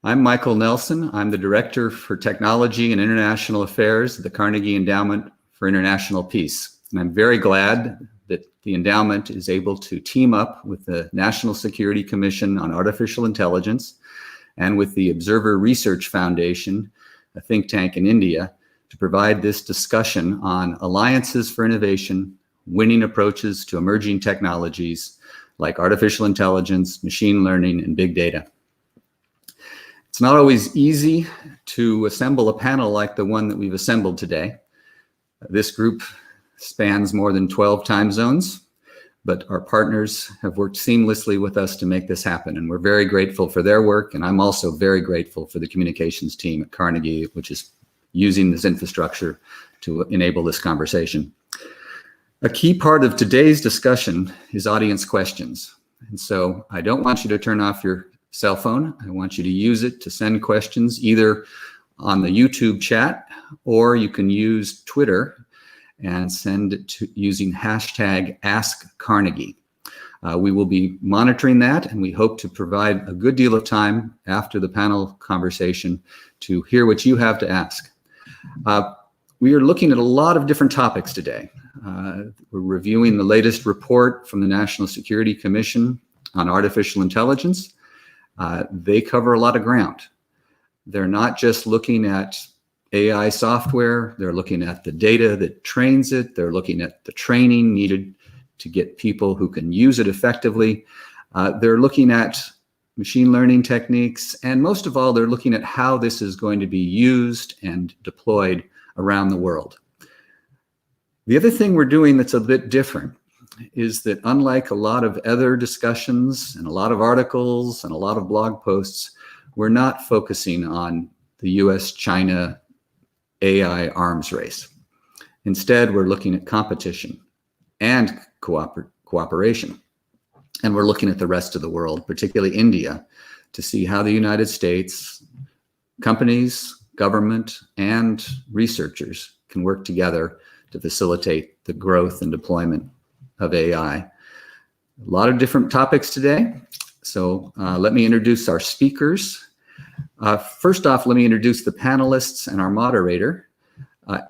I'm Michael Nelson. I'm the Director for Technology and International Affairs at the Carnegie Endowment for International Peace. And I'm very glad that the endowment is able to team up with the National Security Commission on Artificial Intelligence and with the Observer Research Foundation, a think tank in India, to provide this discussion on alliances for innovation, winning approaches to emerging technologies like artificial intelligence, machine learning, and big data. It's not always easy to assemble a panel like the one that we've assembled today. This group spans more than 12 time zones, but our partners have worked seamlessly with us to make this happen, and we're very grateful for their work, and I'm also very grateful for the communications team at Carnegie, which is using this infrastructure to enable this conversation. A key part of today's discussion is audience questions, and so I don't want you to turn off your cell phone. I want you to use it to send questions either on the YouTube chat, or you can use Twitter and send it to using hashtag #AskCarnegie. We will be monitoring that, and we hope to provide a good deal of time after the panel conversation to hear what you have to ask. We are looking at a lot of different topics today. We're reviewing the latest report from the National Security Commission on Artificial Intelligence. They cover a lot of ground. They're not just looking at AI software, they're looking at the data that trains it, they're looking at the training needed to get people who can use it effectively. They're looking at machine learning techniques, and most of all, they're looking at how this is going to be used and deployed around the world. The other thing we're doing that's a bit different is that unlike a lot of other discussions and a lot of articles and a lot of blog posts, we're not focusing on the US-China AI arms race. Instead, we're looking at competition and cooperation. And we're looking at the rest of the world, particularly India, to see how the United States, companies, government, and researchers can work together to facilitate the growth and deployment of AI. A lot of different topics today. So let me introduce our speakers. First off, let me introduce the panelists and our moderator,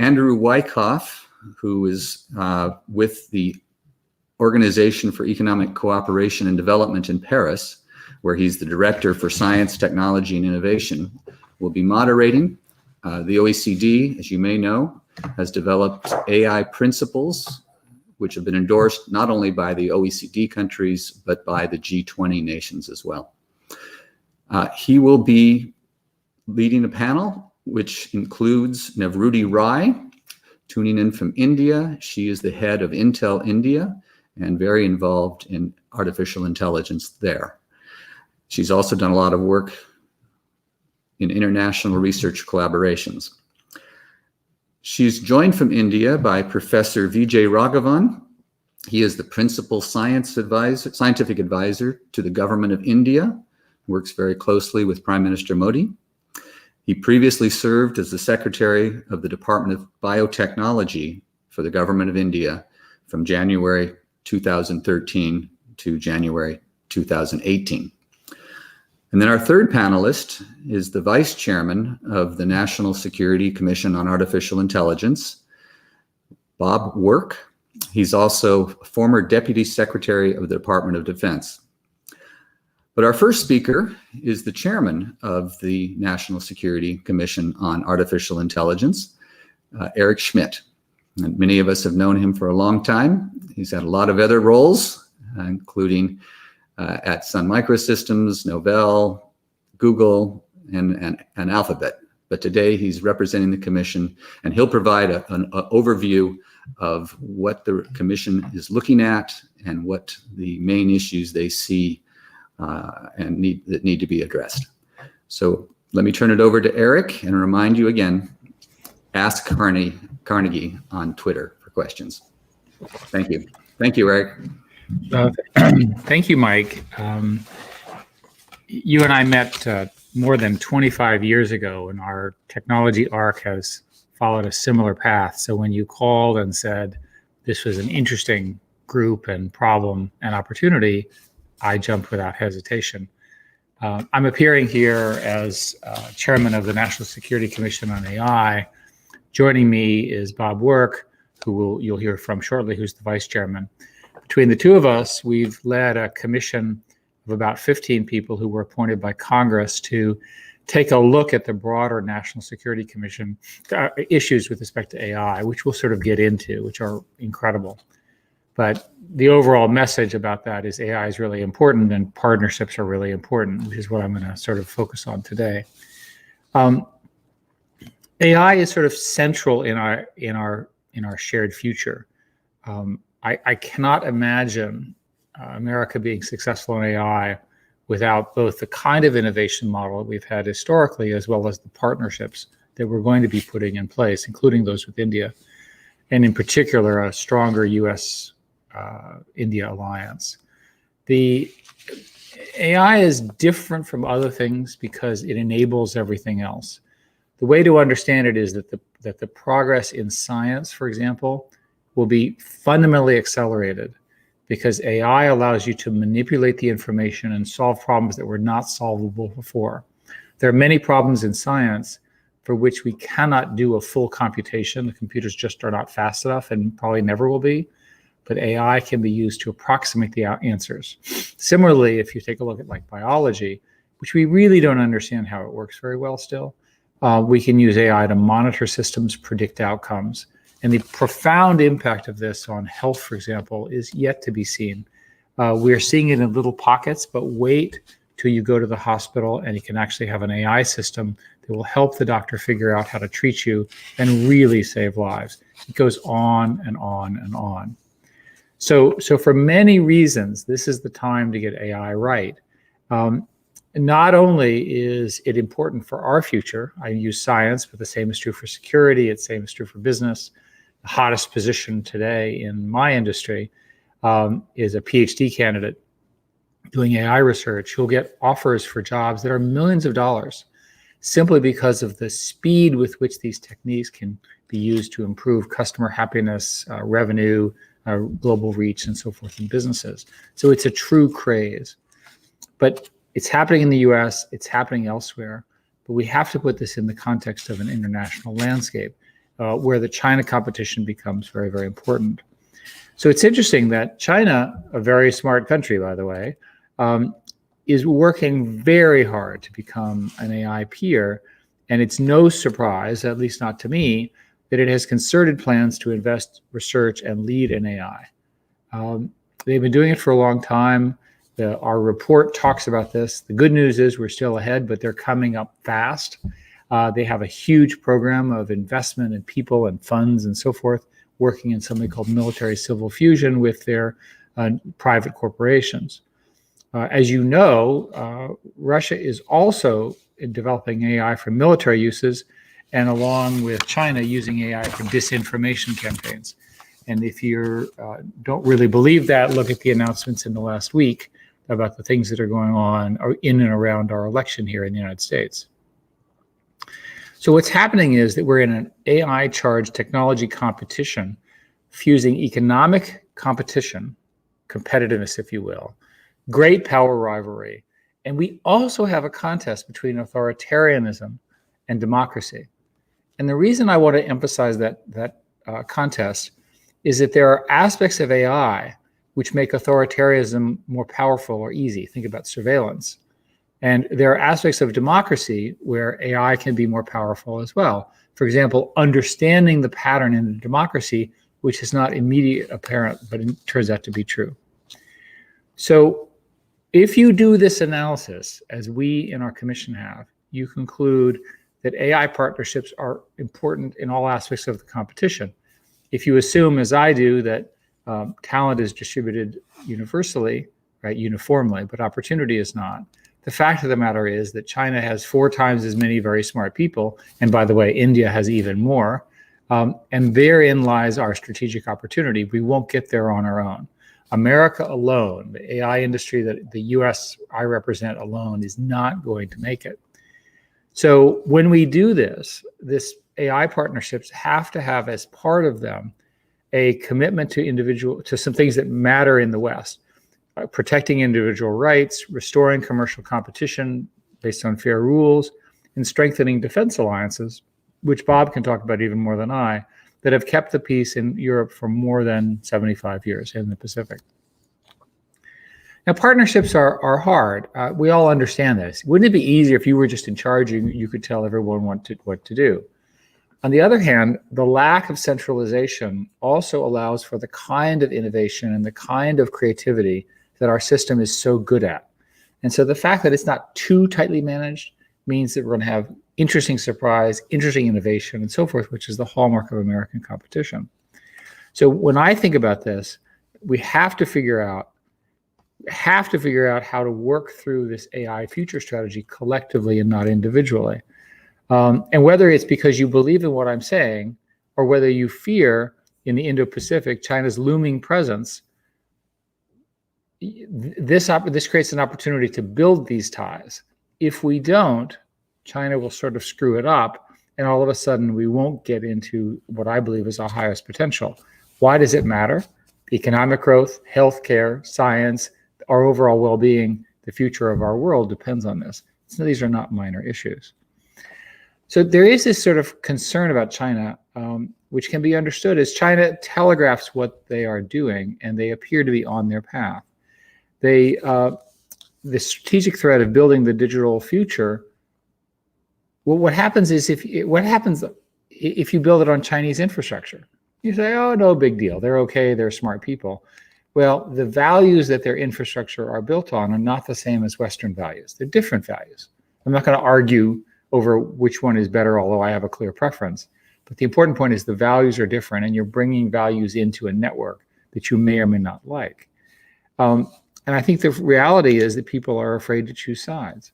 Andrew Wyckoff, who is with the Organization for Economic Cooperation and Development in Paris, where he's the Director for Science, Technology, and Innovation, will be moderating. The OECD, as you may know, has developed AI principles, which have been endorsed not only by the OECD countries, but by the G20 nations as well. He will be leading a panel, which includes Nivruti Rai, tuning in from India. She is the head of Intel India and very involved in artificial intelligence there. She's also done a lot of work in international research collaborations. She's joined from India by Professor VijayRaghavan. He is the principal scientific advisor to the government of India, works very closely with Prime Minister Modi. He previously served as the Secretary of the Department of Biotechnology for the government of India from January 2013 to January 2018. And then our third panelist is the Vice Chairman of the National Security Commission on Artificial Intelligence, Bob Work. He's also former Deputy Secretary of the Department of Defense. But our first speaker is the Chairman of the National Security Commission on Artificial Intelligence, Eric Schmidt. And many of us have known him for a long time. He's had a lot of other roles, including at Sun Microsystems, Novell, Google, and Alphabet. But today he's representing the Commission, and he'll provide an overview of what the Commission is looking at and what the main issues they see and need to be addressed. So let me turn it over to Eric and remind you again, ask Carnegie on Twitter for questions. Thank you. Thank you, Eric. Thank you, Mike. You and I met more than 25 years ago, and our technology arc has followed a similar path. So when you called and said this was an interesting group and problem and opportunity, I jumped without hesitation. I'm appearing here as chairman of the National Security Commission on AI. Joining me is Bob Work, who you'll hear from shortly, who's the vice chairman. Between the two of us, we've led a commission of about 15 people who were appointed by Congress to take a look at the broader National Security Commission issues with respect to AI, which we'll sort of get into, which are incredible. But the overall message about that is AI is really important and partnerships are really important, which is what I'm going to sort of focus on today. AI is sort of central in our shared future. I cannot imagine America being successful in AI without both the kind of innovation model that we've had historically, as well as the partnerships that we're going to be putting in place, including those with India, and in particular, a stronger US-India alliance. The AI is different from other things because it enables everything else. The way to understand it is that the progress in science, for example, will be fundamentally accelerated because AI allows you to manipulate the information and solve problems that were not solvable before. There are many problems in science for which we cannot do a full computation. The computers just are not fast enough and probably never will be, but AI can be used to approximate the answers. Similarly, if you take a look at like biology, which we really don't understand how it works very well still, we can use AI to monitor systems, predict outcomes. And the profound impact of this on health, for example, is yet to be seen. We're seeing it in little pockets, but wait till you go to the hospital and you can actually have an AI system that will help the doctor figure out how to treat you and really save lives. It goes on and on and on. So for many reasons, this is the time to get AI right. Not only is it important for our future, I use science, but the same is true for security, the same is true for business. The hottest position today in my industry is a PhD candidate doing AI research who'll get offers for jobs that are millions of dollars simply because of the speed with which these techniques can be used to improve customer happiness, revenue, global reach, and so forth in businesses. So it's a true craze. But it's happening in the US, it's happening elsewhere, but we have to put this in the context of an international landscape where the China competition becomes very, very important. So it's interesting that China, a very smart country, by the way, is working very hard to become an AI peer. And it's no surprise, at least not to me, that it has concerted plans to invest, research, and lead in AI. They've been doing it for a long time. Our report talks about this. The good news is we're still ahead, but they're coming up fast. They have a huge program of investment in people and funds and so forth, working in something called military civil fusion with their private corporations. As you know, Russia is also developing AI for military uses, and along with China, using AI for disinformation campaigns. And if you don't really believe that, look at the announcements in the last week about the things that are going on in and around our election here in the United States. So what's happening is that we're in an AI-charged technology competition, fusing economic competition, competitiveness, if you will, great power rivalry, and we also have a contest between authoritarianism and democracy. And the reason I want to emphasize that contest is that there are aspects of AI which make authoritarianism more powerful or easy. Think about surveillance. And there are aspects of democracy where AI can be more powerful as well. For example, understanding the pattern in a democracy, which is not immediately apparent, but it turns out to be true. So if you do this analysis, as we in our commission have, you conclude that AI partnerships are important in all aspects of the competition. If you assume, as I do, that talent is distributed universally, right, uniformly, but opportunity is not, the fact of the matter is that China has 4 times as many very smart people, and by the way, India has even more, and therein lies our strategic opportunity. We won't get there on our own. America alone, the AI industry that the US I represent alone, is not going to make it. So when we do this AI partnerships have to have as part of them a commitment to some things that matter in the West. protecting individual rights, restoring commercial competition based on fair rules, and strengthening defense alliances, which Bob can talk about even more than I, that have kept the peace in Europe for more than 75 years in the Pacific. Now, partnerships are hard. We all understand this. Wouldn't it be easier if you were just in charge and you could tell everyone what to do? On the other hand, the lack of centralization also allows for the kind of innovation and the kind of creativity that our system is so good at. And so the fact that it's not too tightly managed means that we're going to have interesting surprise, interesting innovation, and so forth, which is the hallmark of American competition. So when I think about this, we have to figure out how to work through this AI future strategy collectively and not individually. And whether it's because you believe in what I'm saying, or whether you fear in the Indo-Pacific China's looming presence, this creates an opportunity to build these ties. If we don't, China will sort of screw it up, and all of a sudden we won't get into what I believe is our highest potential. Why does it matter? Economic growth, healthcare, science, our overall well-being, the future of our world depends on this. So these are not minor issues. So there is this sort of concern about China, which can be understood as China telegraphs what they are doing, and they appear to be on their path. The strategic threat of building the digital future, well, what happens if you build it on Chinese infrastructure? You say, oh, no big deal. They're okay. They're smart people. Well, the values that their infrastructure are built on are not the same as Western values. They're different values. I'm not going to argue over which one is better, although I have a clear preference. But the important point is the values are different, and you're bringing values into a network that you may or may not like. And I think the reality is that people are afraid to choose sides.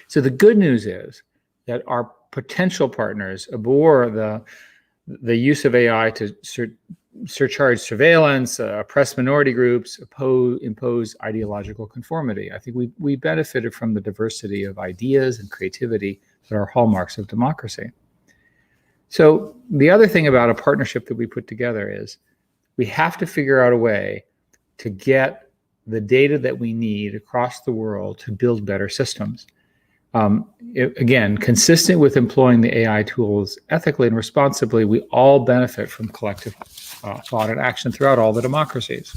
So the good news is that our potential partners abhor the use of AI to surcharge surveillance, oppress minority groups, impose ideological conformity. I think we benefited from the diversity of ideas and creativity that are hallmarks of democracy. So the other thing about a partnership that we put together is we have to figure out a way to get the data that we need across the world to build better systems. Again, consistent with employing the AI tools ethically and responsibly, we all benefit from collective thought and action throughout all the democracies.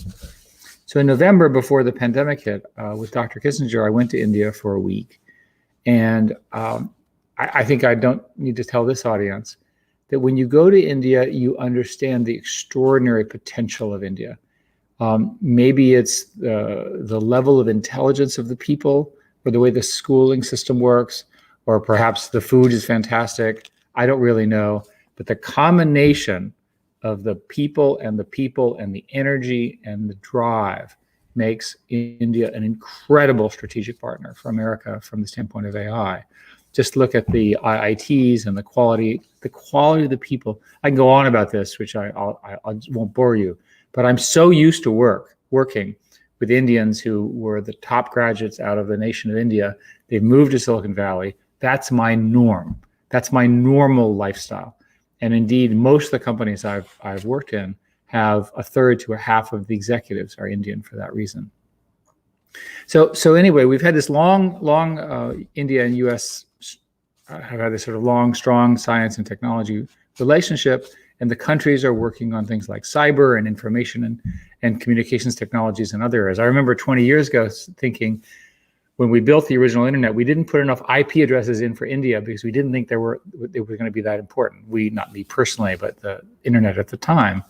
So in November, before the pandemic hit, with Dr. Kissinger, I went to India for a week. And I think I don't need to tell this audience that when you go to India, you understand the extraordinary potential of India. Maybe it's the level of intelligence of the people, or the way the schooling system works, or perhaps the food is fantastic. I don't really know. But the combination of the people and the energy and the drive makes India an incredible strategic partner for America from the standpoint of AI. Just look at the IITs and the quality of the people. I can go on about this, which I won't bore you, but I'm so used to working with Indians who were the top graduates out of the nation of India. They've moved to Silicon Valley. That's my norm. That's my normal lifestyle. And indeed, most of the companies I've worked in have a third to a half of the executives are Indian for that reason. So anyway, we've had this long India and US have had this sort of long, strong science and technology relationship. And the countries are working on things like cyber and information and communications technologies and other areas. I remember 20 years ago thinking, when we built the original internet, we didn't put enough IP addresses in for India because we didn't think they were going to be that important. We, not me personally, but the internet at the time.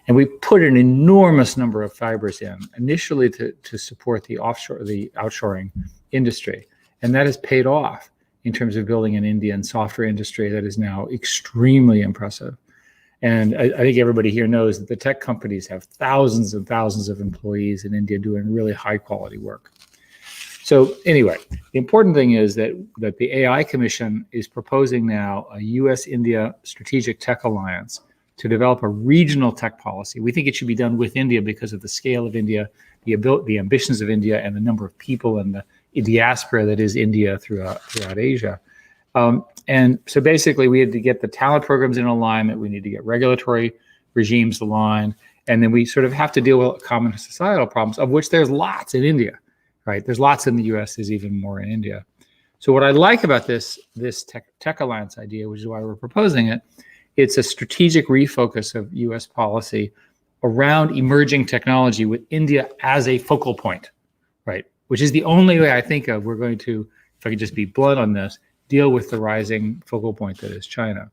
And we put an enormous number of fibers in, initially to support the outshoring industry. And that has paid off in terms of building an Indian software industry that is now extremely impressive. And I think everybody here knows that the tech companies have thousands and thousands of employees in India doing really high quality work. So anyway, the important thing is that the AI Commission is proposing now a US-India Strategic Tech Alliance to develop a regional tech policy. We think it should be done with India because of the scale of India, the ambitions of India, and the number of people and the diaspora that is India throughout Asia. And so basically we had to get the talent programs in alignment. We need to get regulatory regimes aligned. And then we sort of have to deal with common societal problems, of which there's lots in India, right? There's lots in the US, there's even more in India. So what I like about this tech alliance idea, which is why we're proposing it, it's a strategic refocus of US policy around emerging technology with India as a focal point, right? Which is the only way I think of we're going to, if I could just be blunt on this, deal with the rising focal point that is China.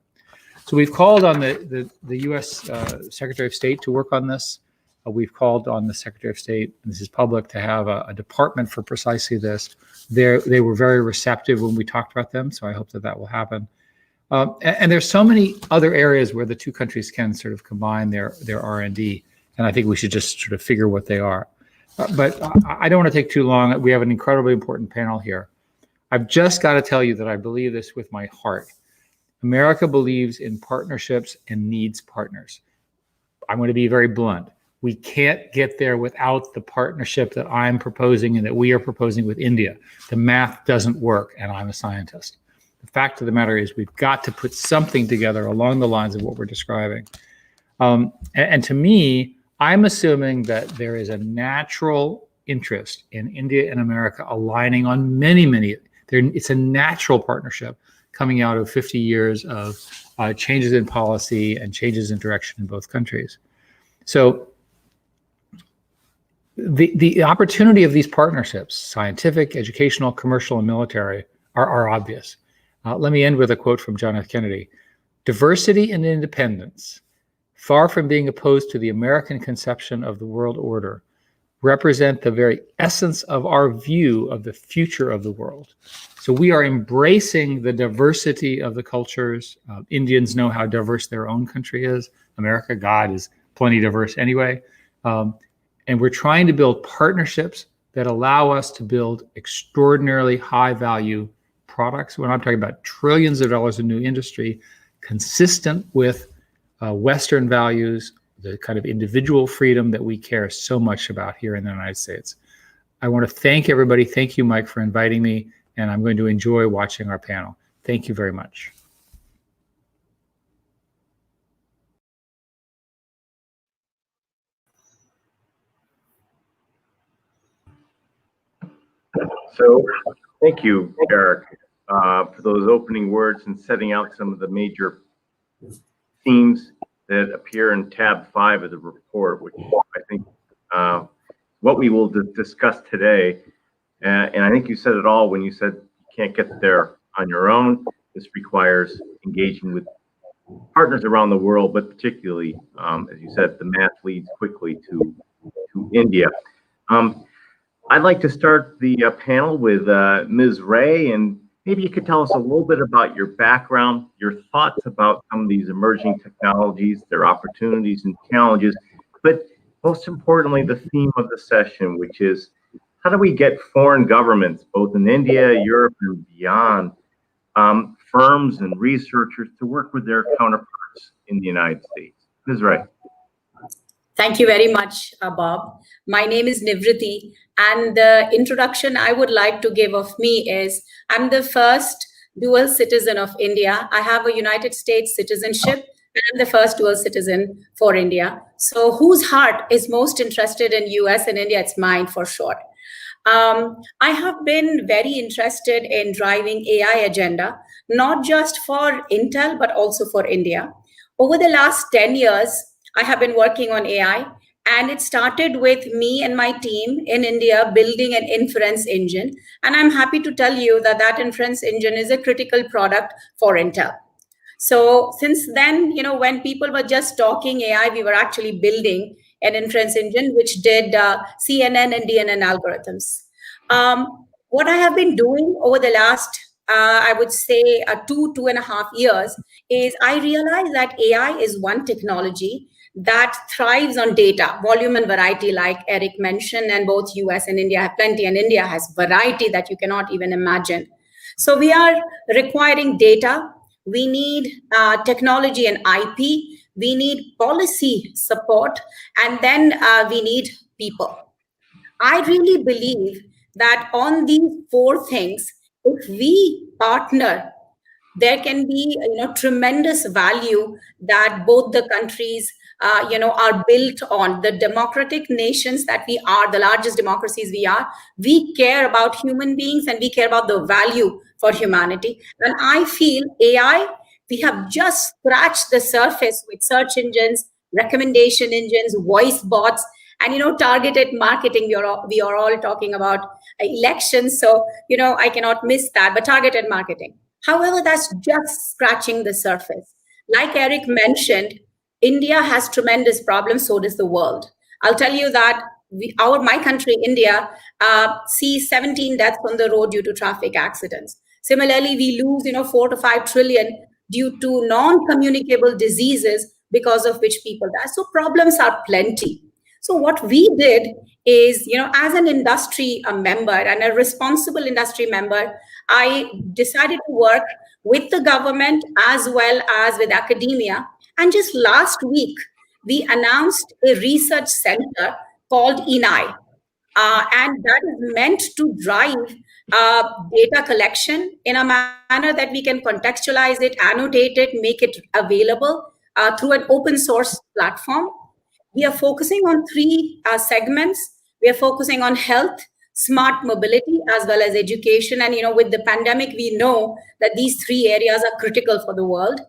So we've called on the US Secretary of State to work on this. We've called on the Secretary of State, and this is public, to have a department for precisely this. They were very receptive when we talked about them, so I hope that will happen. And there's so many other areas where the two countries can sort of combine their R&D, and I think we should just sort of figure what they are. But I don't want to take too long. We have an incredibly important panel here. I've just got to tell you that I believe this with my heart. America believes in partnerships and needs partners. I'm going to be very blunt. We can't get there without the partnership that I'm proposing and that we are proposing with India. The math doesn't work, and I'm a scientist. The fact of the matter is we've got to put something together along the lines of what we're describing. And to me, I'm assuming that there is a natural interest in India and America aligning on many, it's a natural partnership coming out of 50 years of changes in policy and changes in direction in both countries. So the opportunity of these partnerships, scientific, educational, commercial, and military, are obvious. Let me end with a quote from John F. Kennedy. "Diversity and independence, far from being opposed to the American conception of the world order, represent the very essence of our view of the future of the world." So we are embracing the diversity of the cultures. Indians know how diverse their own country is. America, God, is plenty diverse anyway. And we're trying to build partnerships that allow us to build extraordinarily high value products. When I'm talking about trillions of dollars in new industry, consistent with Western values, the kind of individual freedom that we care so much about here in the United States. I want to thank everybody. Thank you, Mike, for inviting me, and I'm going to enjoy watching our panel. Thank you very much. So thank you, Eric, for those opening words and setting out some of the major themes that appear in tab 5 of the report, which I think what we will discuss today. And I think you said it all when you said you can't get there on your own. This requires engaging with partners around the world, but particularly, as you said, the math leads quickly to India. I'd like to start the panel with Ms. Rai, and maybe you could tell us a little bit about your background, your thoughts about some of these emerging technologies, their opportunities and challenges, but most importantly, the theme of the session, which is how do we get foreign governments, both in India, Europe, and beyond, firms and researchers to work with their counterparts in the United States? Ms. Rai. Thank you very much, Bob. My name is Nivruti, and the introduction I would like to give of me is I'm the first dual citizen of India. I have a United States citizenship, and I'm the first dual citizen for India. So whose heart is most interested in US and India? It's mine for sure. I have been very interested in driving AI agenda, not just for Intel, but also for India. Over the last 10 years, I have been working on AI, and it started with me and my team in India building an inference engine. And I'm happy to tell you that that inference engine is a critical product for Intel. So since then, when people were just talking AI, we were actually building an inference engine which did CNN and DNN algorithms. What I have been doing over the last, I would say, 2.5 years is I realized that AI is one technology that thrives on data, volume and variety, like Eric mentioned, and both US and India have plenty, and India has variety that you cannot even imagine. So we are requiring data. We need technology and IP. We need policy support, and then we need people. I really believe that on these 4 things, if we partner there can be tremendous value that both the countries are built on. The democratic nations that we are, the largest democracies we care about human beings and we care about the value for humanity. And I feel AI, we have just scratched the surface with search engines, recommendation engines, voice bots, and targeted marketing. We are all talking about elections, so I cannot miss that. But targeted marketing, however, that's just scratching the surface. Like Eric mentioned, India has tremendous problems, so does the world. I'll tell you that my country, India, sees 17 deaths on the road due to traffic accidents. Similarly, we lose 4 to 5 trillion due to non-communicable diseases because of which people die. So problems are plenty. So what we did is, as an industry member and a responsible industry member, I decided to work with the government as well as with academia. And just last week, we announced a research center called INAI. And that is meant to drive data collection in a manner that we can contextualize it, annotate it, make it available through an open source platform. We are focusing on 3 segments. We are focusing on health, smart mobility, as well as education. And, with the pandemic, we know that these 3 areas are critical for the world.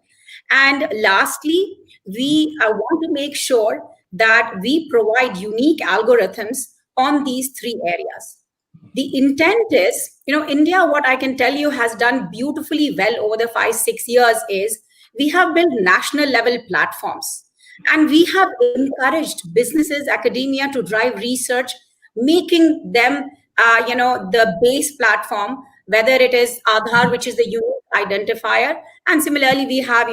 And lastly, we want to make sure that we provide unique algorithms on these 3 areas. The intent is, India, what I can tell you has done beautifully well over the 5-6 years is we have built national level platforms. And we have encouraged businesses, academia to drive research, making them, the base platform, whether it is Aadhaar, which is the unique identifier. And similarly, we have,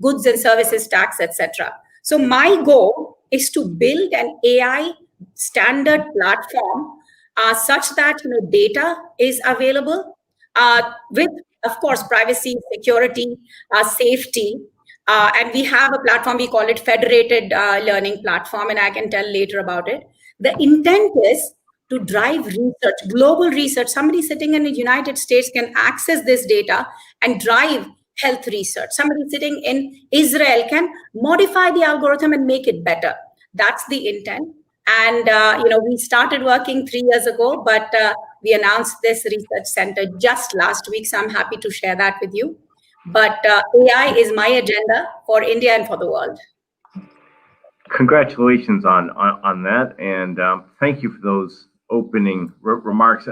goods and services tax, etc. So my goal is to build an AI standard platform such that, data is available with, of course, privacy, security, safety. And we have a platform, we call it Federated Learning Platform, and I can tell later about it. The intent is to drive research, global research. Somebody sitting in the United States can access this data and drive health research. Somebody sitting in Israel can modify the algorithm and make it better. That's the intent. And, we started working 3 years ago, but we announced this research center just last week. So I'm happy to share that with you. But AI is my agenda for India and for the world. Congratulations on that, and thank you for those opening remarks.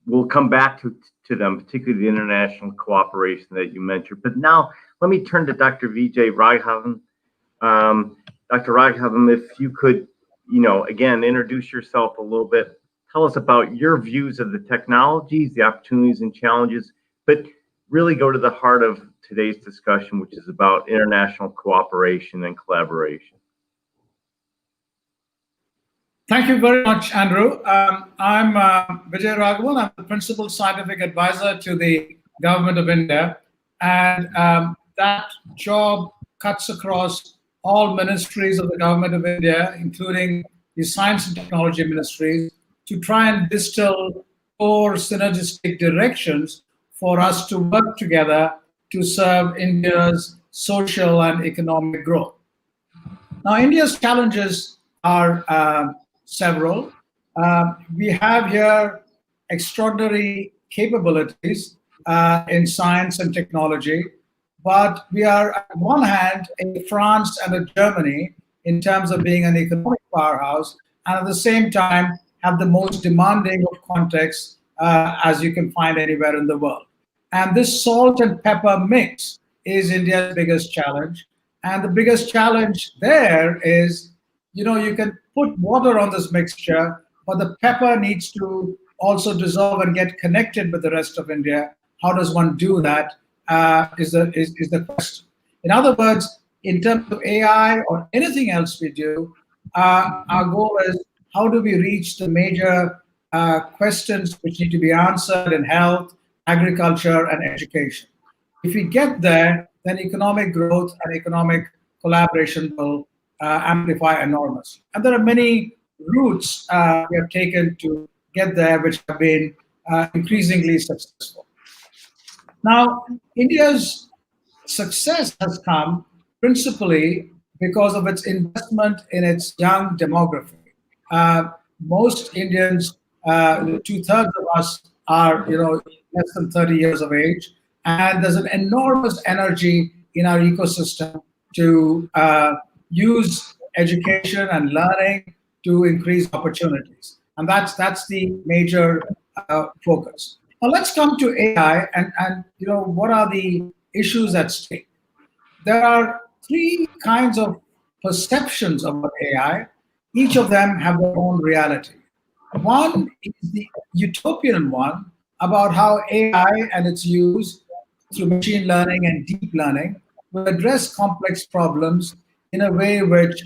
We'll come back to them, particularly the international cooperation that you mentioned. But now let me turn to Dr. VijayRaghavan. Dr. Raghavan, if you could, again, introduce yourself a little bit. Tell us about your views of the technologies, the opportunities and challenges, but really go to the heart of today's discussion, which is about international cooperation and collaboration. Thank you very much, Andrew. I'm VijayRaghavan. I'm the Principal Scientific Advisor to the Government of India. And that job cuts across all ministries of the Government of India, including the Science and Technology Ministries, to try and distill core synergistic directions for us to work together to serve India's social and economic growth. Now, India's challenges are several. We have here extraordinary capabilities in science and technology, but we are, on one hand, a France and a Germany in terms of being an economic powerhouse, and at the same time have the most demanding of contexts as you can find anywhere in the world. And this salt and pepper mix is India's biggest challenge. And the biggest challenge there is, you can put water on this mixture, but the pepper needs to also dissolve and get connected with the rest of India. How does one do that? Is the question. In other words, in terms of AI or anything else we do, our goal is how do we reach the major questions which need to be answered in health, agriculture, and education. If we get there, then economic growth and economic collaboration will amplify enormously. And there are many routes we have taken to get there, which have been increasingly successful. Now, India's success has come principally because of its investment in its young demography. Most Indians, 2/3 of us are, less than 30 years of age, and there's an enormous energy in our ecosystem to use education and learning to increase opportunities, and that's the major focus. Now let's come to AI, and what are the issues at stake? There are three kinds of perceptions about AI. Each of them have their own reality. One is the utopian one about how AI and its use through machine learning and deep learning will address complex problems in a way which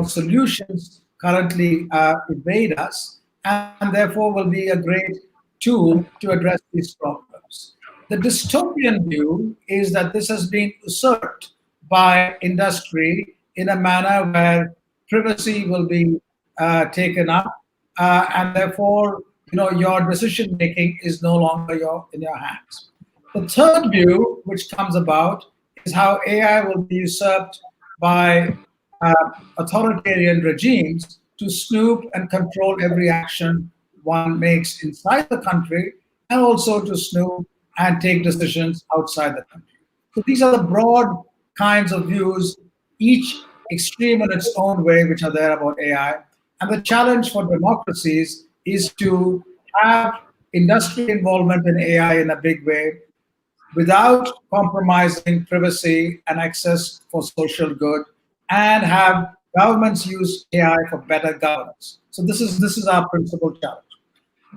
solutions currently evade us, and therefore will be a great tool to address these problems. The dystopian view is that this has been usurped by industry in a manner where privacy will be taken up, and therefore, your decision making is no longer in your hands. The third view, which comes about, is how AI will be usurped by authoritarian regimes to snoop and control every action one makes inside the country, and also to snoop and take decisions outside the country. So these are the broad kinds of views, each extreme in its own way, which are there about AI. And the challenge for democracies is to have industry involvement in AI in a big way without compromising privacy and access for social good, and have governments use AI for better governance. So this is our principal challenge.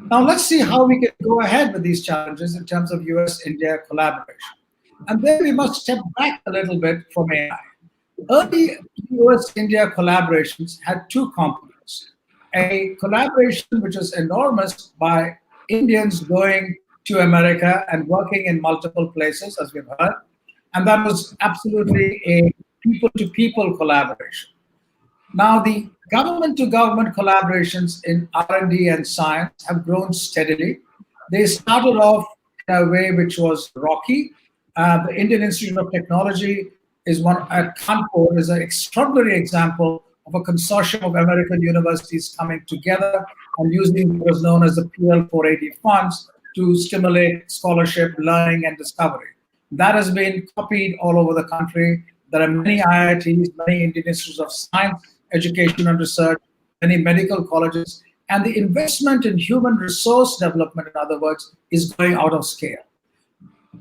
Now let's see how we can go ahead with these challenges in terms of US-India collaboration. And then we must step back a little bit from AI. Early US-India collaborations had two components. A collaboration which was enormous by Indians going to America and working in multiple places, as we've heard. And that was absolutely a people-to-people collaboration. Now, the government-to-government collaborations in R&D and science have grown steadily. They started off in a way which was rocky. The Indian Institute of Technology is one at Kanpur, is an extraordinary example of a consortium of American universities coming together and using what was known as the PL 480 funds to stimulate scholarship, learning, and discovery. That has been copied all over the country. There are many IITs, many Indian Institutes of Science, Education and Research, many medical colleges, and the investment in human resource development, in other words, is going out of scale.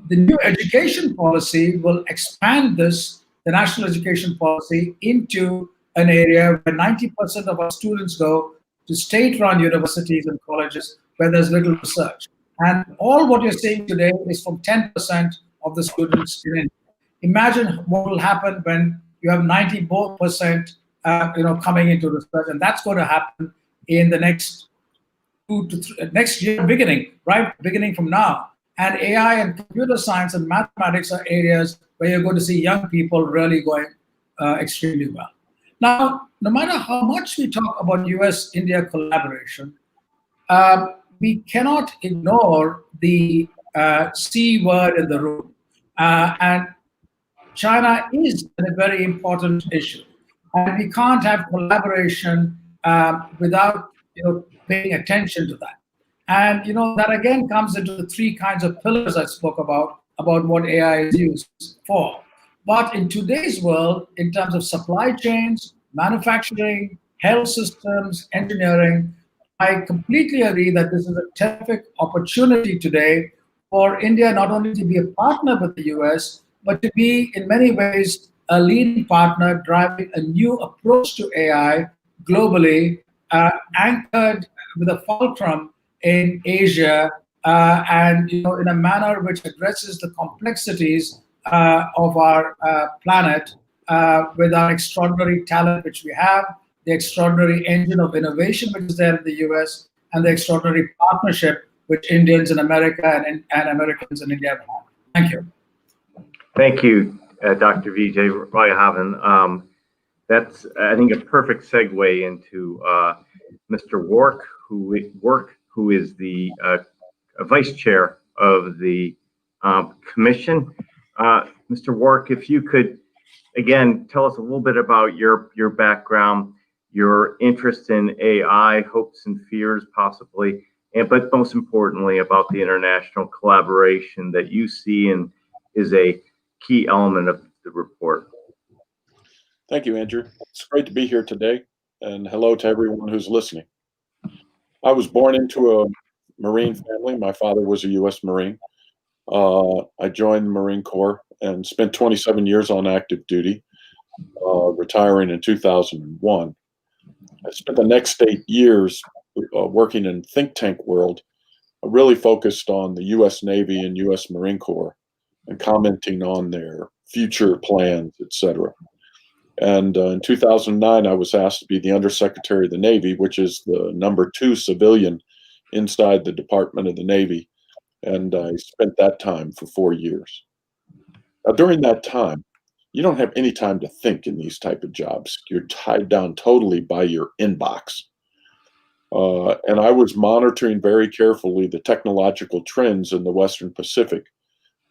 The new education policy will expand this, the national education policy, into an area where 90% of our students go to state-run universities and colleges where there's little research. And all what you're seeing today is from 10% of the students in India. Imagine what will happen when you have 90% coming into research, and that's going to happen in the next next year beginning from now. And AI and computer science and mathematics are areas where you're going to see young people really going extremely well. Now, no matter how much we talk about US-India collaboration, we cannot ignore the C word in the room. And China is a very important issue. And we can't have collaboration without paying attention to that. And that again comes into the three kinds of pillars I spoke about what AI is used for. But in today's world, in terms of supply chains, manufacturing, health systems, engineering, I completely agree that this is a terrific opportunity today for India not only to be a partner with the US, but to be in many ways a leading partner driving a new approach to AI globally, anchored with a fulcrum in Asia, and in a manner which addresses the complexities of our planet with our extraordinary talent which we have, the extraordinary engine of innovation which is there in the US, and the extraordinary partnership which Indians in America and Americans in India have. Thank you. Thank you, Dr. VijayRaghavan. That's, I think, a perfect segue into Mr. Wark, who is the vice chair of the commission. Mr. Wark, if you could, again, tell us a little bit about your background, your interest in AI, hopes and fears possibly, but most importantly about the international collaboration that you see and is a key element of the report. Thank you, Andrew. It's great to be here today, and hello to everyone who's listening. I was born into a Marine family. My father was a U.S. Marine. I joined the Marine Corps and spent 27 years on active duty, retiring in 2001. I spent the next 8 years working in think tank world, really focused on the U.S. Navy and U.S. Marine Corps and commenting on their future plans, etc. And in 2009, I was asked to be the Undersecretary of the Navy, which is the #2 civilian inside the Department of the Navy. And I spent that time for 4 years. Now, during that time, you don't have any time to think in these type of jobs. You're tied down totally by your inbox. And I was monitoring very carefully the technological trends in the Western Pacific,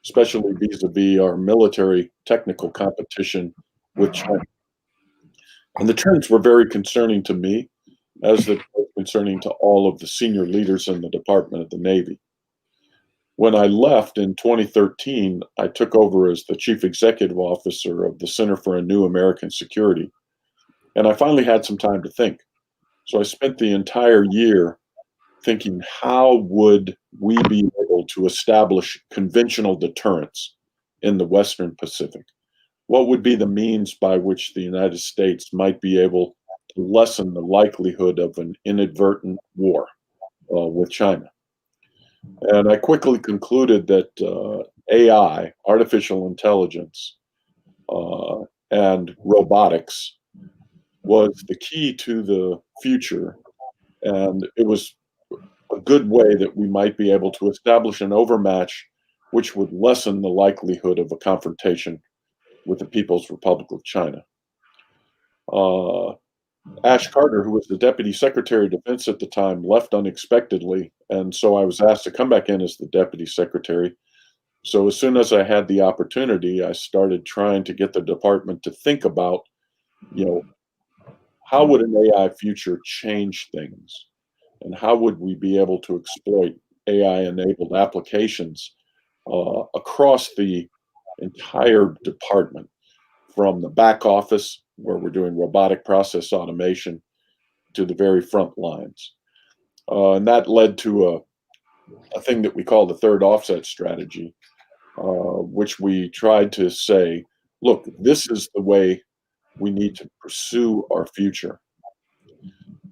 especially vis-a-vis our military technical competition with China. And the trends were very concerning to me, as they were concerning to all of the senior leaders in the Department of the Navy. When I left in 2013, I took over as the Chief Executive Officer of the Center for a New American Security, and I finally had some time to think. So I spent the entire year thinking, how would we be able to establish conventional deterrence in the Western Pacific? What would be the means by which the United States might be able to lessen the likelihood of an inadvertent war with China? And I quickly concluded that AI, artificial intelligence, and robotics was the key to the future. And it was a good way that we might be able to establish an overmatch which would lessen the likelihood of a confrontation with the People's Republic of China. Ash Carter, who was the Deputy Secretary of Defense at the time, left unexpectedly, and so I was asked to come back in as the Deputy Secretary. So as soon as I had the opportunity, I started trying to get the department to think about, how would an AI future change things? And how would we be able to exploit AI-enabled applications across the entire department, from the back office, where we're doing robotic process automation, to the very front lines. And that led to a thing that we call the third offset strategy, which we tried to say, look, this is the way we need to pursue our future.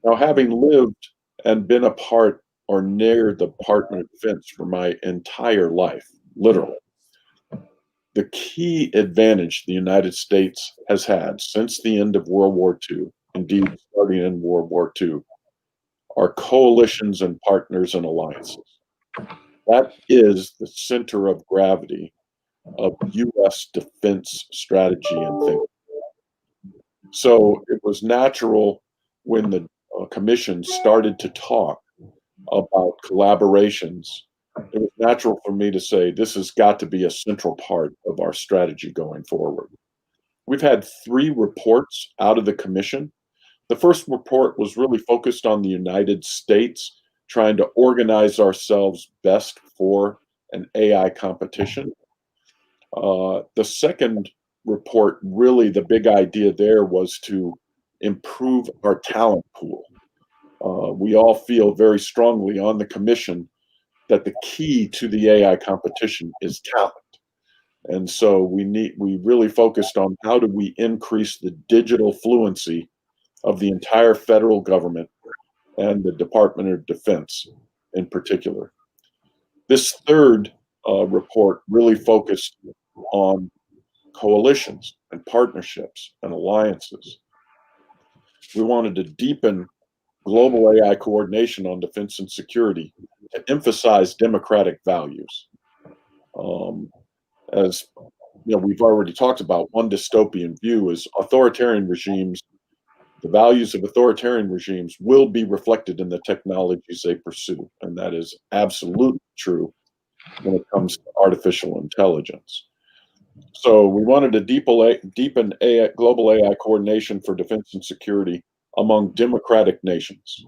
Now, having lived and been a part or near the Department of Defense for my entire life, literally, the key advantage the United States has had since the end of World War II, indeed starting in World War II, are coalitions and partners and alliances. That is the center of gravity of U.S. defense strategy and thinking. So it was natural when the commission started to talk about collaborations, it was natural for me to say this has got to be a central part of our strategy going forward. We've had 3 reports out of the commission. The first report was really focused on the United States, trying to organize ourselves best for an AI competition. The second report, really the big idea there was to improve our talent pool. We all feel very strongly on the commission that the key to the AI competition is talent. And so we really focused on how do we increase the digital fluency of the entire federal government and the Department of Defense in particular. This third report really focused on coalitions and partnerships and alliances. We wanted to deepen global AI coordination on defense and security to emphasize democratic values. As we've already talked about, one dystopian view is authoritarian regimes. The values of authoritarian regimes will be reflected in the technologies they pursue, and that is absolutely true when it comes to artificial intelligence. So we wanted to deepen global AI coordination for defense and security among democratic nations.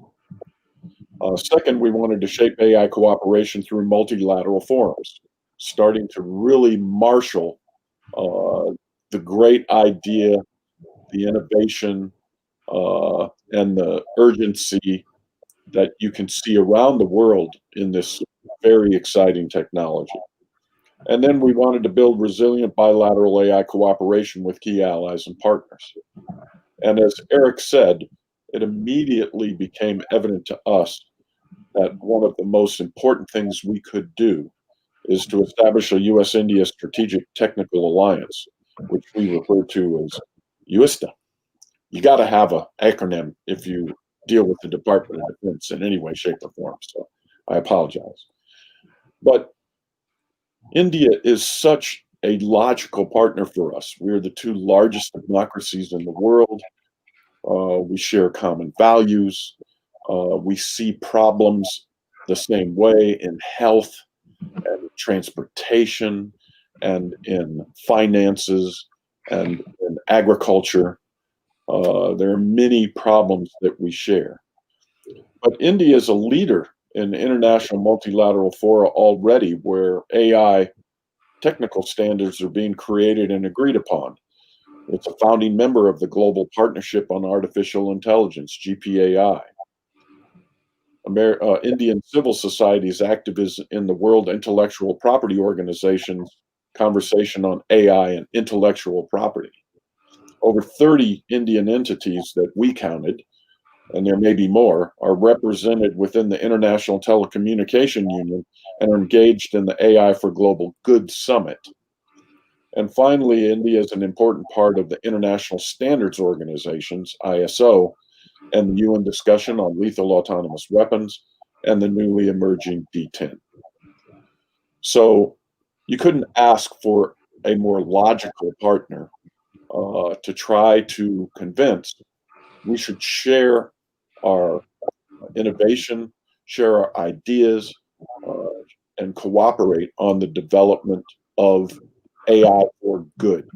Second, we wanted to shape AI cooperation through multilateral forums, starting to really marshal the great idea, the innovation, and the urgency that you can see around the world in this very exciting technology. And then we wanted to build resilient bilateral AI cooperation with key allies and partners. And as Eric said, it immediately became evident to us that one of the most important things we could do is to establish a U.S.-India Strategic Technical Alliance, which we refer to as UISTA. You got to have an acronym if you deal with the Department of Defense in any way, shape, or form. So I apologize. But India is such a logical partner for us. We're the two largest democracies in the world. We share common values. We see problems the same way in health and transportation and in finances and in agriculture. There are many problems that we share. But India is a leader in international multilateral fora already, where AI technical standards are being created and agreed upon. It's a founding member of the Global Partnership on Artificial Intelligence, GPAI. Indian civil society is active in the World Intellectual Property Organization's conversation on AI and intellectual property. Over 30 Indian entities that we counted, and there may be more, are represented within the International Telecommunication Union and are engaged in the AI for Global Good Summit. And finally, India is an important part of the International Standards Organizations, ISO, and the UN discussion on lethal autonomous weapons and the newly emerging D10. So you couldn't ask for a more logical partner to try to convince. We should share our innovation, share our ideas, and cooperate on the development of AI for good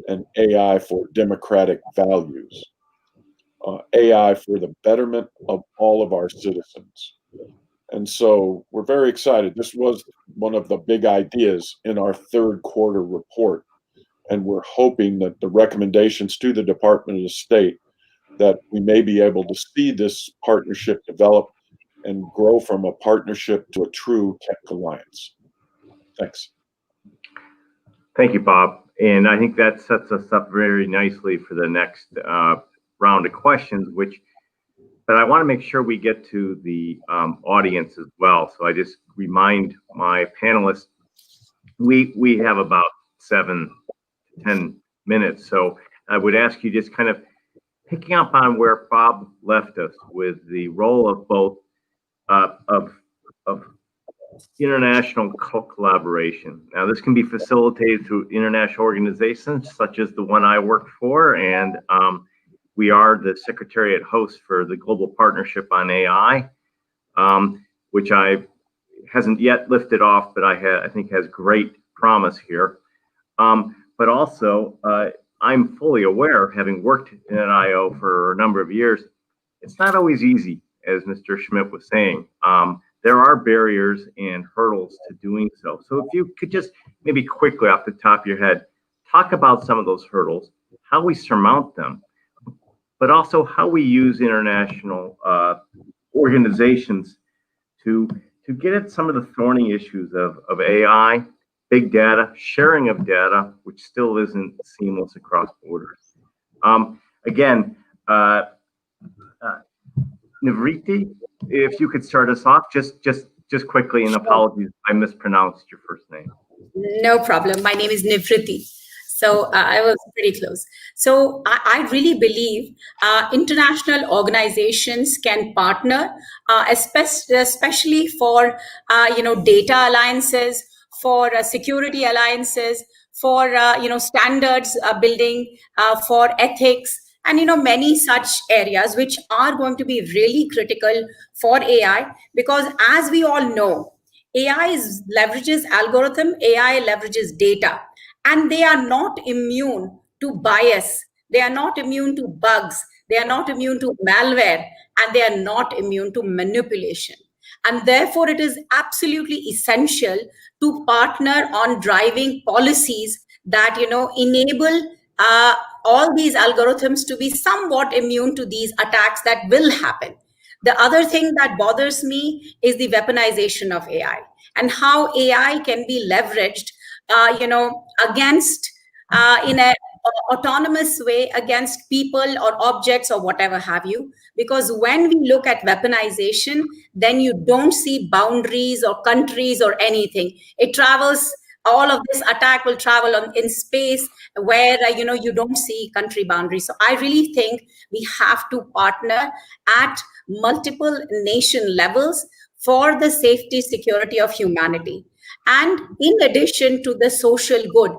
and AI for democratic values, AI for the betterment of all of our citizens. And so we're very excited. This was one of the big ideas in our third quarter report. And we're hoping that the recommendations to the Department of State, that we may be able to see this partnership develop and grow from a partnership to a true tech alliance. Thanks. Thank you, Bob. And I think that sets us up very nicely for the next round of questions, but I want to make sure we get to the audience as well. So I just remind my panelists, we have about 7 to 10 minutes. So I would ask you, just kind of picking up on where Bob left us with the role of both of international collaboration. Now, this can be facilitated through international organizations such as the one I work for, and we are the Secretariat host for the Global Partnership on AI, which hasn't yet lifted off, but I think has great promise here. But also, I'm fully aware, having worked in an IO for a number of years, it's not always easy, as Mr. Schmidt was saying. There are barriers and hurdles to doing so. So if you could just maybe quickly off the top of your head, talk about some of those hurdles, how we surmount them, but also how we use international organizations to get at some of the thorny issues of AI, big data, sharing of data, which still isn't seamless across borders. Again, Nivriti, if you could start us off just quickly, and apologies if I mispronounced your first name. No problem. My name is Nivrati. So I was pretty close. So I really believe international organizations can partner, especially for data alliances, for security alliances, for standards building, for ethics, and many such areas which are going to be really critical for AI, because as we all know, leverages algorithm, AI leverages data, and they are not immune to bias. They are not immune to bugs. They are not immune to malware, and they are not immune to manipulation. And therefore, it is absolutely essential to partner on driving policies that enable all these algorithms to be somewhat immune to these attacks that will happen. The other thing that bothers me is the weaponization of AI and how AI can be leveraged, against in a autonomous way against people or objects or whatever have you. Because when we look at weaponization, then you don't see boundaries or countries or anything. It travels. All of this attack will travel in space where you don't see country boundaries. So I really think we have to partner at multiple nation levels for the safety, security of humanity, and in addition to the social good.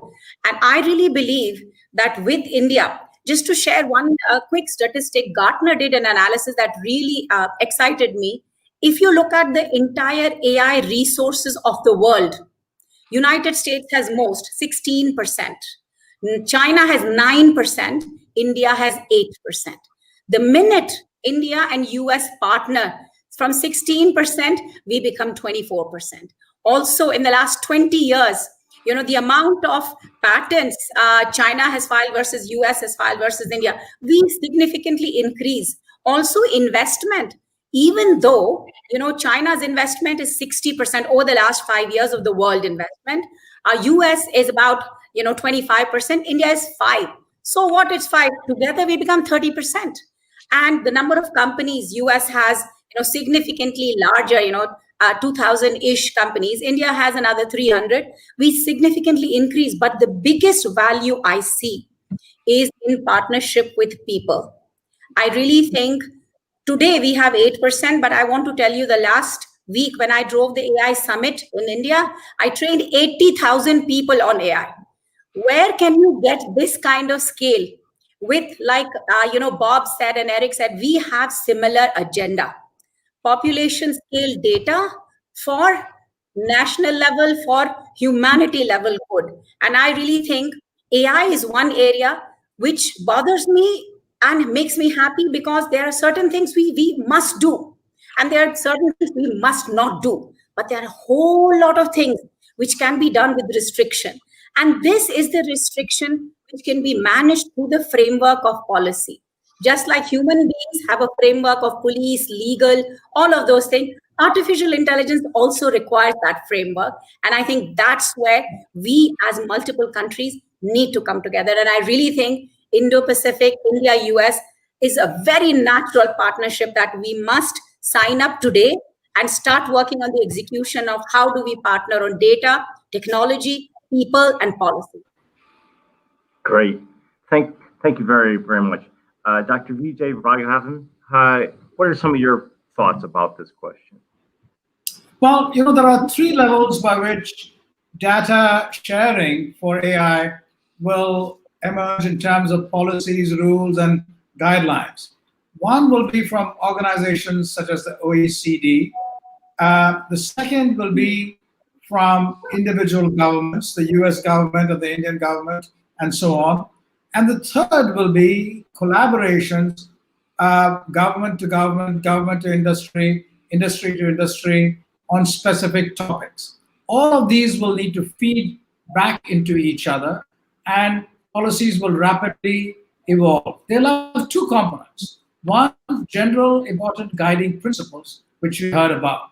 And I really believe that with India, just to share one quick statistic, Gartner did an analysis that really excited me. If you look at the entire AI resources of the world, United States has most, 16%. China has 9%. India has 8%. The minute India and US partner, from 16%, we become 24%. Also, in the last 20 years, the amount of patents China has filed versus US has filed versus India, we significantly increase. Also, investment. Even though, China's investment is 60% over the last 5 years of the world investment, US is about, 25%, India is 5%. So what, it's 5%. Together we become 30%. And the number of companies US has, significantly larger, 2,000-ish companies. India has another 300. We significantly increase. But the biggest value I see is in partnership with people. I really think today we have 8%, but I want to tell you the last week when I drove the AI summit in India, I trained 80,000 people on AI. Where can you get this kind of scale with, like, Bob said and Eric said, we have similar agenda. Population scale data for national level, for humanity level good. And I really think AI is one area which bothers me and makes me happy, because there are certain things we must do, and there are certain things we must not do. But there are a whole lot of things which can be done with restriction. And this is the restriction which can be managed through the framework of policy. Just like human beings have a framework of police, legal, all of those things, artificial intelligence also requires that framework. And I think that's where we as multiple countries need to come together. And I really think Indo-Pacific, India, US is a very natural partnership that we must sign up today and start working on the execution of how do we partner on data, technology, people, and policy. Great. Thank you very, very much. Dr. VijayRaghavan, what are some of your thoughts about this question? Well, there are 3 levels by which data sharing for AI will emerge in terms of policies, rules, and guidelines. One will be from organizations such as the OECD. The second will be from individual governments, the US government or the Indian government, and so on. And the third will be collaborations, government to government, government to industry, industry to industry, on specific topics. All of these will need to feed back into each other, and policies will rapidly evolve. They'll have 2 components. One, general important guiding principles, which you heard about.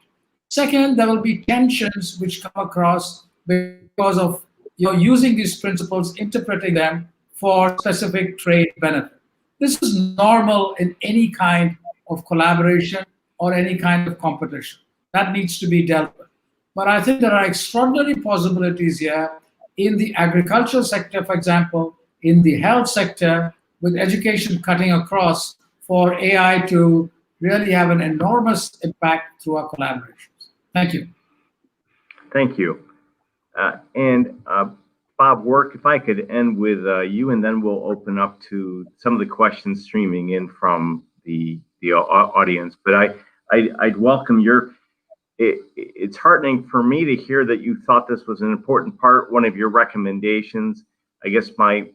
Second, there will be tensions which come across because of using these principles, interpreting them for specific trade benefit. This is normal in any kind of collaboration or any kind of competition. That needs to be dealt with. But I think there are extraordinary possibilities here in the agricultural sector, for example, in the health sector, with education cutting across, for AI to really have an enormous impact through our collaborations. Thank you. Thank you. Bob Work, if I could end with you, and then we'll open up to some of the questions streaming in from the audience. But I'd welcome your it's heartening for me to hear that you thought this was an important part, one of your recommendations. I guess my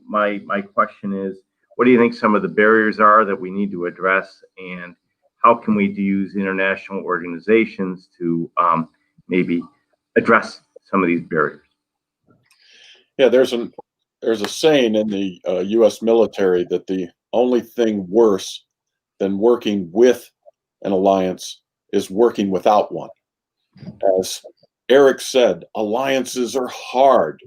question is, what do you think some of the barriers are that we need to address, and how can we use international organizations to maybe address some of these barriers? Yeah, there's a saying in the U.S. military that the only thing worse than working with an alliance is working without one. As Eric said, alliances are hard.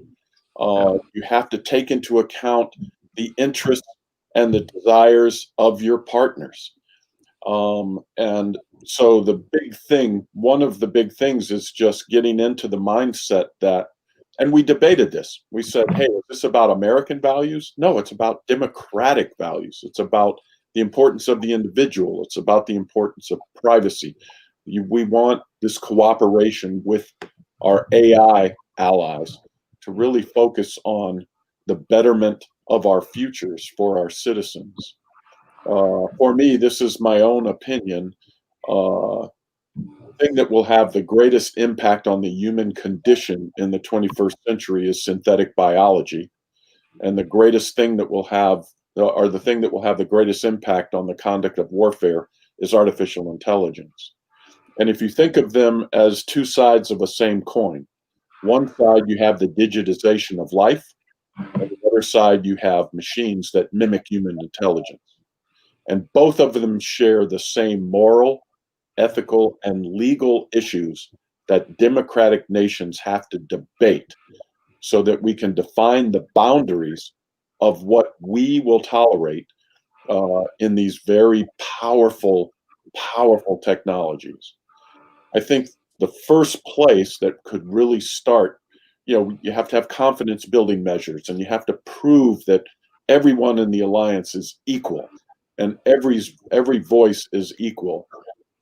You have to take into account the interests and the desires of your partners. And so one of the big things is just getting into the mindset that, and we debated this. We said, hey, is this about American values? No, it's about democratic values. It's about the importance of the individual. It's about the importance of privacy. We want this cooperation with our AI allies to really focus on the betterment of our futures for our citizens. For me, this is my own opinion. The thing that will have the greatest impact on the human condition in the 21st century is synthetic biology. And the greatest thing that will have, or the thing that will have the greatest impact on the conduct of warfare is artificial intelligence. And if you think of them as two sides of a same coin, one side you have the digitization of life, and the other side you have machines that mimic human intelligence. And both of them share the same moral, ethical, and legal issues that democratic nations have to debate so that we can define the boundaries of what we will tolerate in these very powerful technologies. I think the first place that could really start, you have to have confidence building measures, and you have to prove that everyone in the alliance is equal and every voice is equal.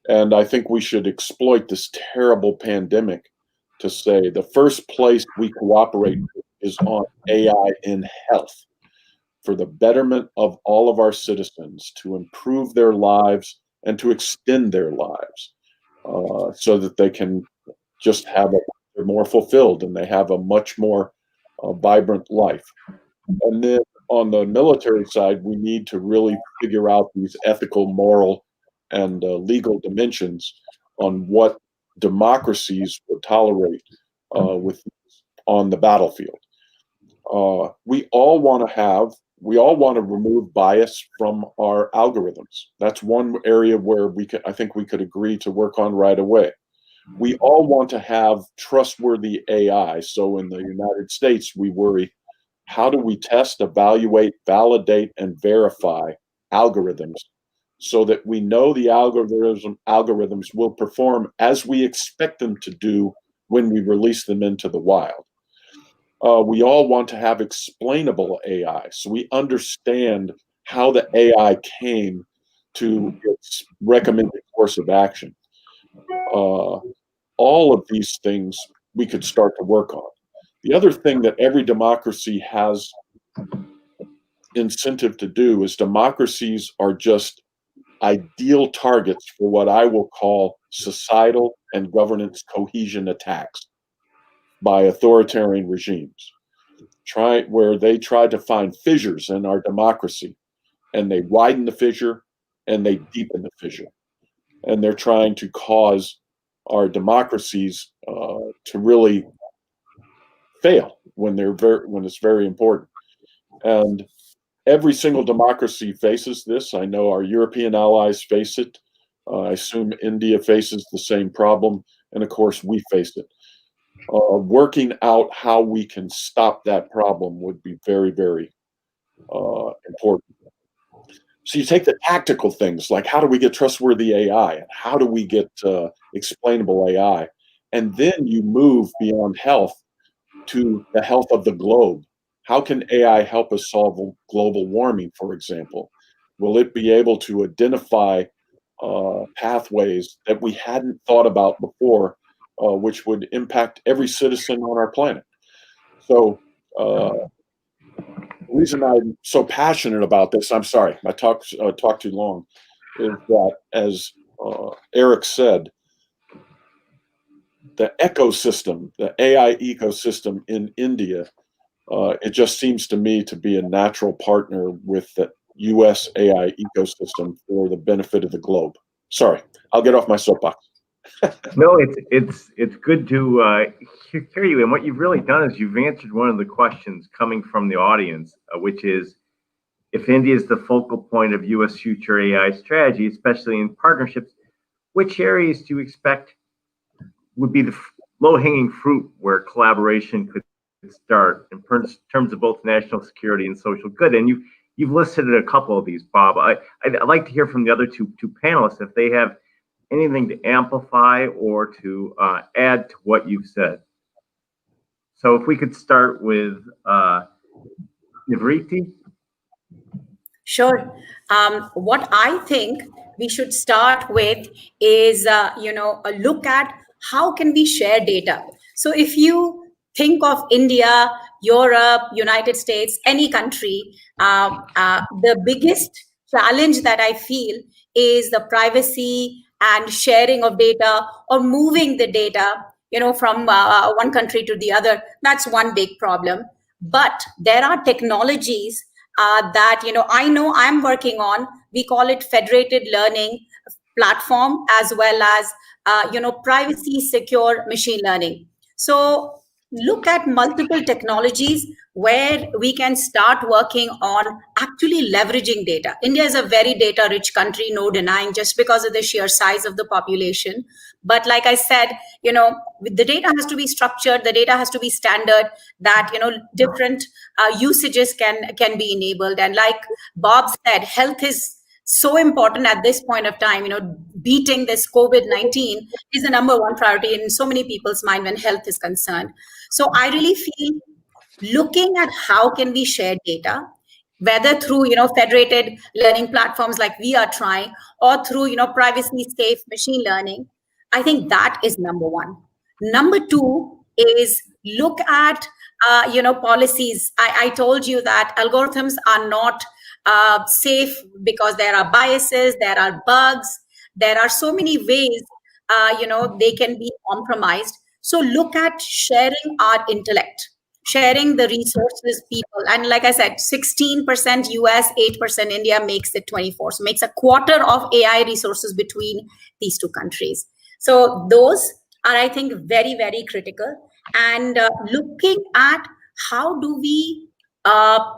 And I think we should exploit this terrible pandemic to say the first place we cooperate is on AI in health, for the betterment of all of our citizens, to improve their lives and to extend their lives, so that they can just they're more fulfilled and they have a much more vibrant life. And then on the military side, we need to really figure out these ethical, moral, and legal dimensions on what democracies would tolerate on the battlefield. We all want to remove bias from our algorithms. That's one area where I think we could agree to work on right away. We all want to have trustworthy AI. So in the United States, we worry, how do we test, evaluate, validate, and verify algorithms so that we know the algorithms will perform as we expect them to do when we release them into the wild? We all want to have explainable AI, so we understand how the AI came to its recommended course of action. All of these things we could start to work on. The other thing that every democracy has incentive to do is democracies are just ideal targets for what I will call societal and governance cohesion attacks by authoritarian regimes, where they try to find fissures in our democracy, and they widen the fissure and they deepen the fissure. And they're trying to cause our democracies to really fail when it's very important. And every single democracy faces this. I know our European allies face it. I assume India faces the same problem. And of course, we face it. Working out how we can stop that problem would be very, very important. So you take the tactical things, like how do we get trustworthy AI, and how do we get explainable AI, and then you move beyond health to the health of the globe. How can AI help us solve global warming, for example? Will it be able to identify pathways that we hadn't thought about before, which would impact every citizen on our planet? So the reason I'm so passionate about this, I'm sorry, I talked too long, is that, as Eric said, the ecosystem, the AI ecosystem in India, it just seems to me to be a natural partner with the U.S. AI ecosystem for the benefit of the globe. Sorry, I'll get off my soapbox. No, it's good to hear you. And what you've really done is you've answered one of the questions coming from the audience, which is, if India is the focal point of U.S. future AI strategy, especially in partnerships, which areas do you expect would be the low-hanging fruit where collaboration could start in terms of both national security and social good? And you've listed a couple of these, Bob. I'd like to hear from the other two panelists if they have anything to amplify or to add to what you've said. So if we could start with Nivrati. Sure. What I think we should start with is, a look at how can we share data. So if you think of India, Europe, United States, any country, the biggest challenge that I feel is the privacy and sharing of data, or moving the data, from one country to the other. That's one big problem. But there are technologies that, I know I'm working on. We call it federated learning platform, as well as, privacy secure machine learning. So look at multiple technologies where we can start working on actually leveraging data. India is a very data rich country, no denying, just because of the sheer size of the population. But like I said, the data has to be structured, the data has to be standard, that, different usages can be enabled. And like Bob said, health is so important at this point of time. Beating this COVID-19 is the number one priority in so many people's mind when health is concerned. So I really feel looking at how can we share data, whether through, federated learning platforms like we are trying, or through, privacy safe machine learning. I think that is number one. Number two is look at, policies. I told you that algorithms are not safe because there are biases, there are bugs, there are so many ways, they can be compromised. So look at sharing our intellect, sharing the resources, people. And like I said, 16% US, 8% India makes it 24. So makes a quarter of AI resources between these two countries. So those are, I think, very, very critical. And looking at how do we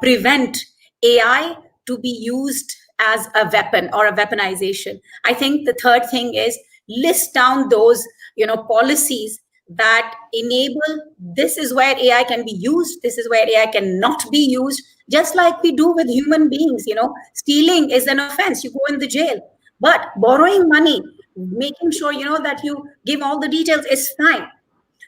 prevent AI to be used as a weapon or a weaponization. I think the third thing is list down those, policies that enable, this is where AI can be used, this is where AI cannot be used, just like we do with human beings. Stealing is an offense, you go in the jail. But borrowing money, making sure, that you give all the details is fine.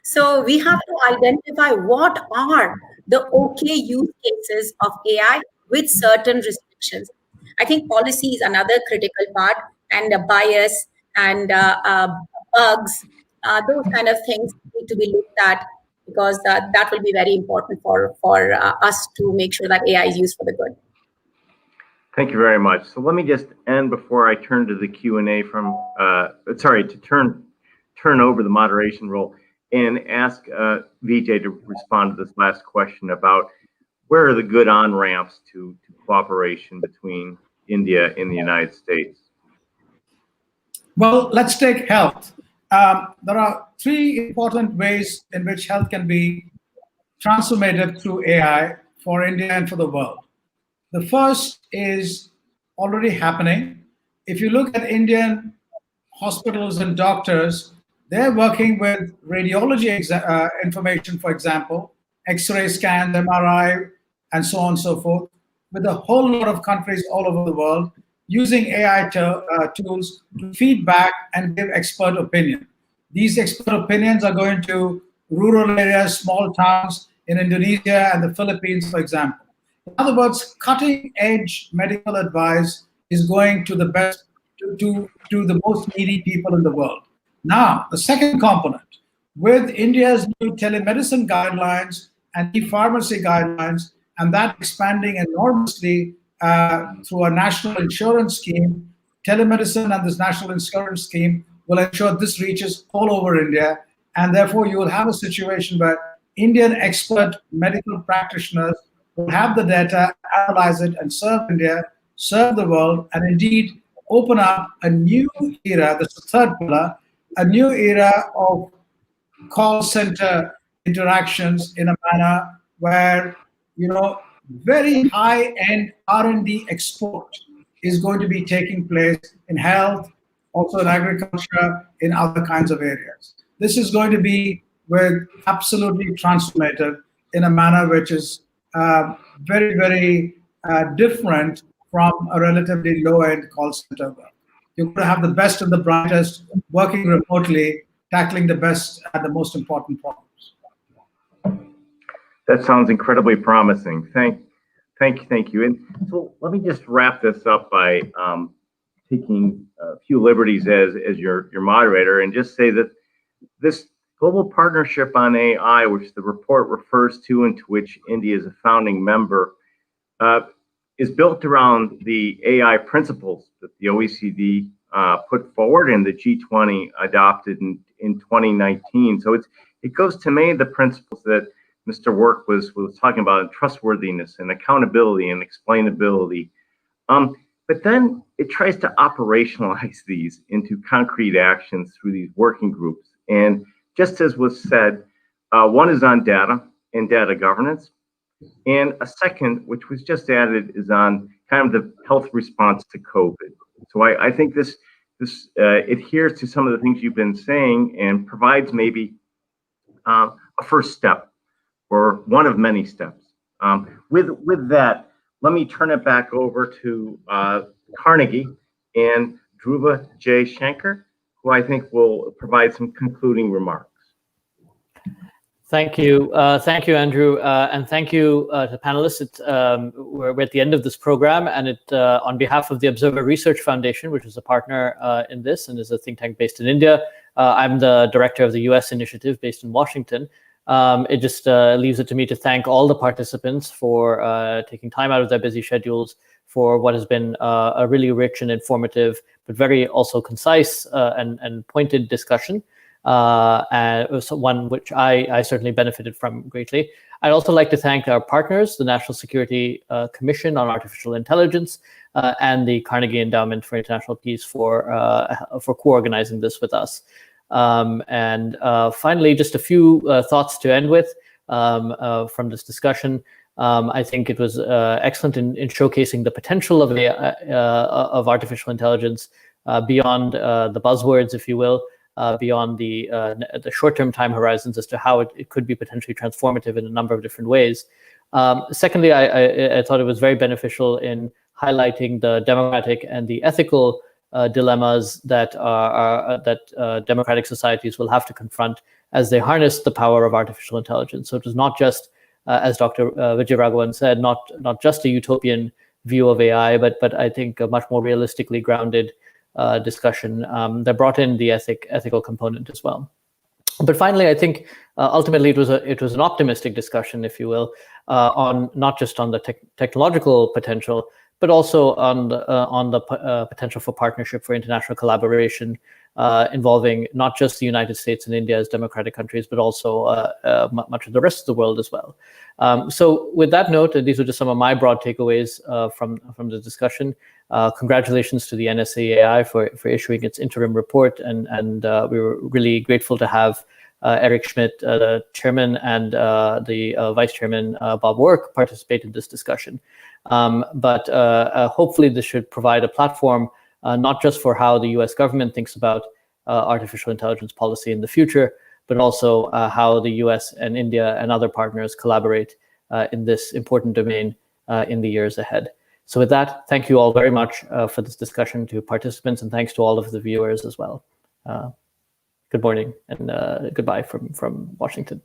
So we have to identify what are the okay use cases of AI with certain restrictions. I think policy is another critical part, and the bias and bugs, those kind of things need to be looked at, because that will be very important for us to make sure that AI is used for the good. Thank you very much. So let me just end before I turn to the Q&A from, turn over the moderation role and ask Vijay to respond to this last question about where are the good on-ramps to cooperation between India and the United States? Well, let's take health. There are three important ways in which health can be transformated through AI for India and for the world. The first is already happening. If you look at Indian hospitals and doctors, they're working with radiology information, for example, X-ray scans, MRI, and so on and so forth, with a whole lot of countries all over the world, using AI tools to feed back and give expert opinion. These expert opinions are going to rural areas, small towns in Indonesia and the Philippines, for example. In other words, cutting-edge medical advice is going to the best, to the most needy people in the world. Now, the second component, with India's new telemedicine guidelines and e-pharmacy guidelines, and that expanding enormously through a national insurance scheme, telemedicine and this national insurance scheme will ensure this reaches all over India. And therefore, you will have a situation where Indian expert medical practitioners will have the data, analyze it, and serve India, serve the world, and indeed open up a new era. That's the third pillar, a new era of call center interactions in a manner where, very high-end R&D export is going to be taking place in health, also in agriculture, in other kinds of areas. This is going to be absolutely transformative in a manner which is very, very different from a relatively low-end call center work. You're going to have the best and the brightest working remotely, tackling the best and the most important problems. That sounds incredibly promising. Thank you. And so let me just wrap this up by taking a few liberties as your moderator, and just say that this global partnership on AI, which the report refers to and to which India is a founding member, is built around the AI principles that the OECD put forward and the G20 adopted in 2019. So it goes to many of the principles that Mr. Work was talking about, trustworthiness and accountability and explainability. But then it tries to operationalize these into concrete actions through these working groups. And just as was said, one is on data and data governance. And a second, which was just added, is on kind of the health response to COVID. So I think this adheres to some of the things you've been saying and provides maybe a first step, or one of many steps. With that, let me turn it back over to Carnegie and Dhruva J. Shankar, who I think will provide some concluding remarks. Thank you, Andrew, and thank you to the panelists. We're at the end of this program, and on behalf of the Observer Research Foundation, which is a partner in this and is a think tank based in India, I'm the director of the US initiative based in Washington. It just leaves it to me to thank all the participants for taking time out of their busy schedules for what has been a really rich and informative, but very also concise and pointed discussion. So one which I certainly benefited from greatly. I'd also like to thank our partners, the National Security Commission on Artificial Intelligence and the Carnegie Endowment for International Peace for co-organizing this with us. And finally, just a few thoughts to end with from this discussion. I think it was excellent in showcasing the potential of artificial intelligence beyond the buzzwords, if you will. Beyond the short-term time horizons as to how it could be potentially transformative in a number of different ways. Secondly, I thought it was very beneficial in highlighting the democratic and the ethical dilemmas that democratic societies will have to confront as they harness the power of artificial intelligence. So it was not just, as Dr. VijayRaghavan said, not just a utopian view of AI, but I think a much more realistically grounded discussion that brought in the ethical component as well. But finally, I think ultimately it was an optimistic discussion, if you will, on not just on the technological potential, but also on the potential for partnership for international collaboration involving not just the United States and India as democratic countries, but also much of the rest of the world as well. So with that note, these are just some of my broad takeaways from the discussion. Congratulations to the NSCAI for issuing its interim report, and we were really grateful to have Eric Schmidt, the chairman, and the vice chairman, Bob Work, participate in this discussion. But hopefully this should provide a platform not just for how the US government thinks about artificial intelligence policy in the future, but also how the US and India and other partners collaborate in this important domain in the years ahead. So with that, thank you all very much for this discussion, to participants, and thanks to all of the viewers as well. Good morning and goodbye from Washington.